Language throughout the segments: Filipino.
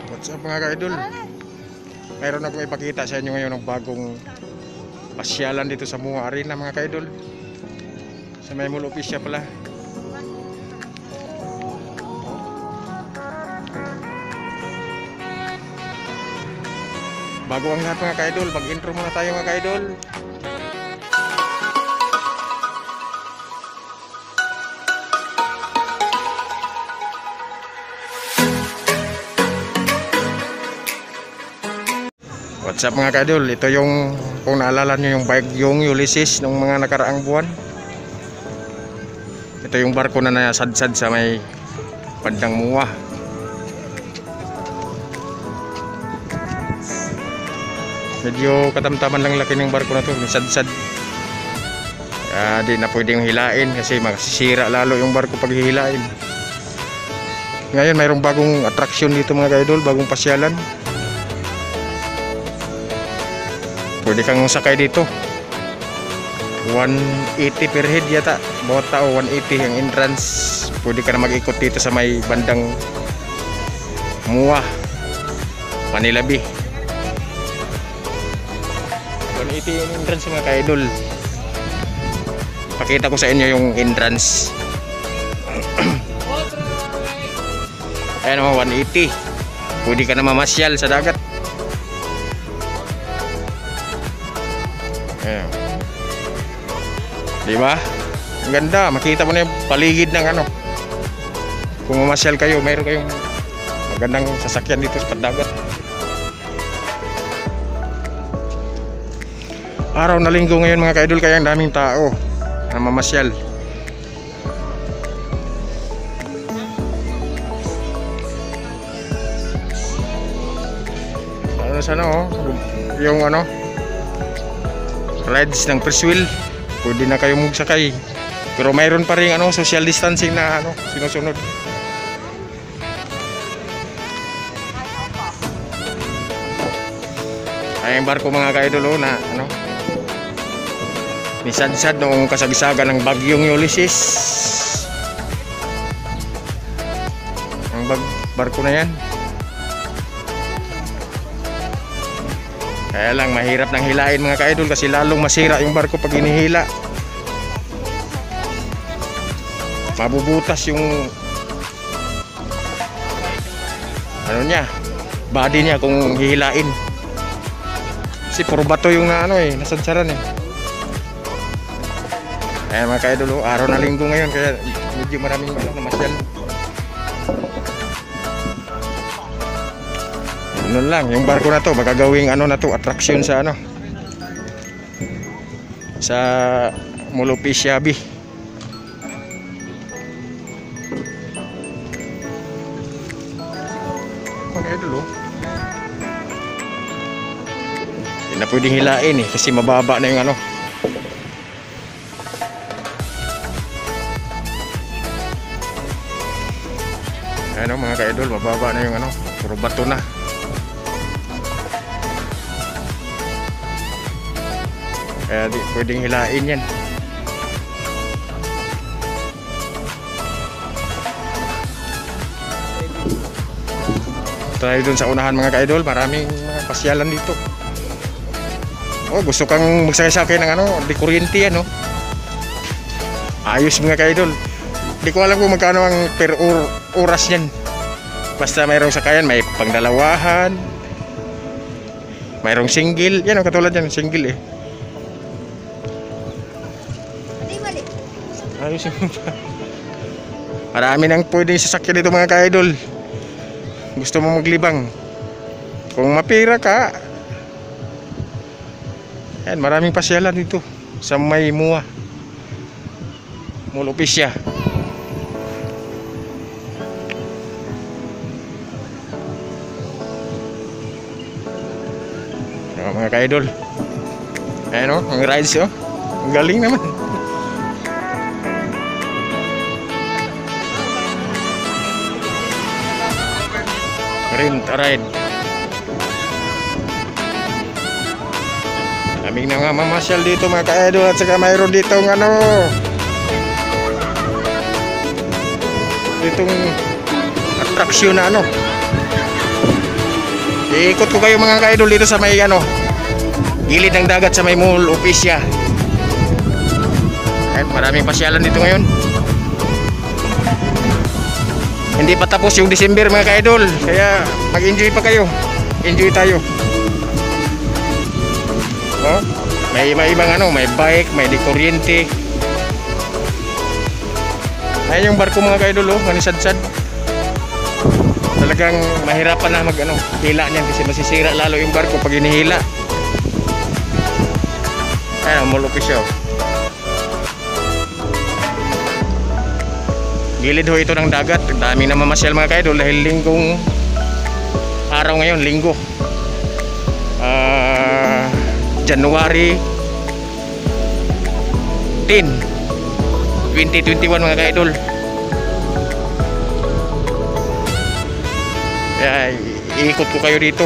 What's up mga ka-idol? Mayroon akong ipakita sa inyo ngayon ng bagong pasyalan dito sa Mua Arena mga ka-idol. Sa may Mall Office pala. Bago ang lahat mga ka-idol, mag-intro muna tayo mga ka-idol. What's up mga ka-idol? Ito yung, kung naalala nyo yung bagyong Ulysses nung mga nakaraang buwan. Ito yung barko na nasadsad sa may bandang Mua. Medyo katamtaman lang laki ng barko na to, nasadsad. Di na pwedeng hilain kasi masisira lalo yung barko pag hihilain. Ngayon mayroong bagong attraction dito mga ka-idol, bagong pasyalan. Pwede kang sakay dito. 180 per head yata. Bawat tao 180 ang entrance. Pwede ka na mag-ikot dito sa may bandang Mua, Manila Bay. 180 ang entrance mga ka-idol. Pakita ko sa inyo yung entrance. Ayan o, 180. Pwede ka na mamasyal sa dagat. Ayan. Diba? Ang ganda. Makita mo na yung paligid ng ano. Kung mamasyal kayo, mayroon kayong magandang sasakyan dito sa dagat. Araw na linggo ngayon mga ka-idol, kaya ang daming tao na mamasyal. Ano sana yung ano rides ng first wheel, pwede na kayo magsakay, pero mayroon pa rin social distancing na sinusunod. Ay ang barko mga ka-idol na nisadsad noong kasagsagan ng bagyong Ulysses. Ang barko na yan, kaya lang mahirap nang hilain mga ka-idol kasi lalong masira yung barko pag hinihila. Mabubutas yung body niya kung hihilain. Kasi puro bato yung nasadsaran eh. Ayan mga ka-idol, araw na linggo ngayon kaya medyo maraming namasyal. Ano lang, yung barko na to baka gawing attraction sa sa Mall Office Bay. Okay, idol hindi na pwedeng hilain eh kasi mababa na yung mga ka-idol, mababa na yung puro bato na. Kaya di pwedeng hilain yan. Tayo dun sa unahan mga ka-idol, maraming mga pasyalan dito. Gusto kang magsakay-sakay ng di kuryente yan ayos mga ka-idol. Di ko alam kung magkano ang per oras yan. Basta mayroong sakayan, may pangdalawahan, mayroong single. Yan katulad yan, single eh. Ayos yung marami nang pwedeng sasakyan dito mga ka-idol. Gusto mo maglibang, kung mapira ka, yan, maraming pasyalan dito sa may Mua Mall Office. Mga ka-idol, ayan ang rides ang galing naman. Rent a ride. Kaming na nga mamasyal dito mga ka-idol, at saka mayroon dito ditong attraction na Iikot ko kayo mga ka-idol dito sa may ano, gilid ng dagat sa may Mall of Asia. Ay, maraming pasyalan dito ngayon. Hindi pa tapos yung December mga ka-idol, kaya mag-enjoy pa kayo. Enjoy tayo. Oh, may ibang ano, may bike, may di kuryente. Ayun yung barko mga ka-idol, oh, manisadsad. Talagang mahirapan na mag ano, hila niyan kasi masisira lalo yung barko pag hinihila. Ayun, Mall of Asia. Gilid ho ito ng dagat. Ang dami na mamasyal mga ka-idol dahil linggong araw ngayon, linggo. January 10, 2021 mga ka-idol. Kaya iikot ko kayo dito.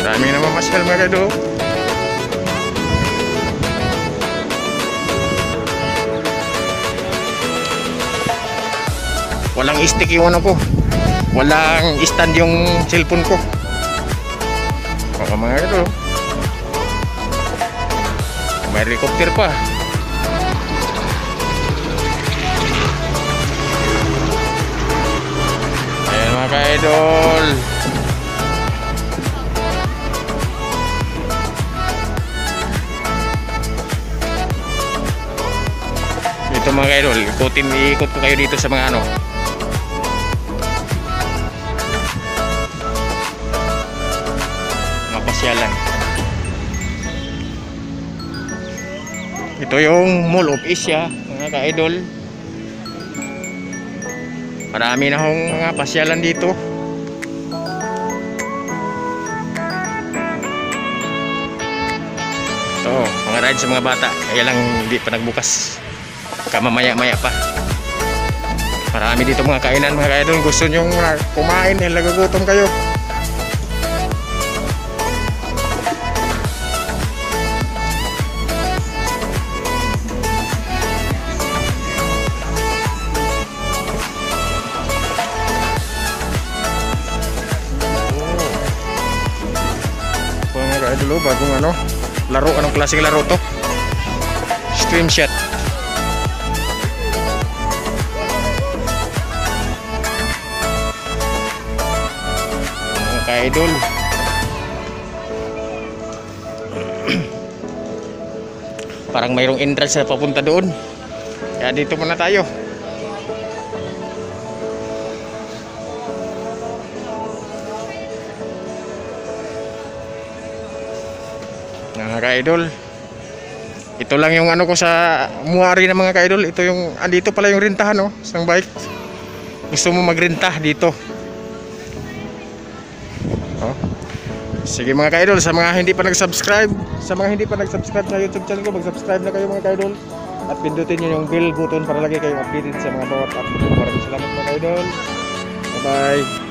Dami na mamasyal mga ka-idol. Walang stick yung ano ko, walang stand yung cellphone ko. Baka mga ito, may helicopter pa. Ayan mga ka-idol. Ito mga ka-idol, iikot ko kayo dito sa mga ano, pasyalan. Ito yung Mall of Asia mga ka-idol. Marami na hong mga pasyalan dito. Ito, mga ride sa mga bata. Kaya lang hindi pa nagbukas. Kamamaya-maya pa. Marami dito mga kainan mga ka-idol. Gusto nyo kumain dahil nagugutom kayo. Idol, bagong ano, laro, anong klaseng laro to? Stream shot. Mga ka-idol. Parang mayroong entrance na papunta doon. Kaya dito muna tayo. Mga ka-idol, ito lang yung ano ko sa Muari na mga ka-idol. Ito yung, dito pala yung rentahan, oh, isang bike. Gusto mo magrenta dito, oh. Sige mga ka-idol, sa mga hindi pa nag-subscribe sa YouTube channel ko, mag-subscribe na kayo mga ka-idol. At pindutin nyo yung bell button para lagi kayong updated sa mga bawat upload. Maraming salamat mga ka-idol. Bye bye.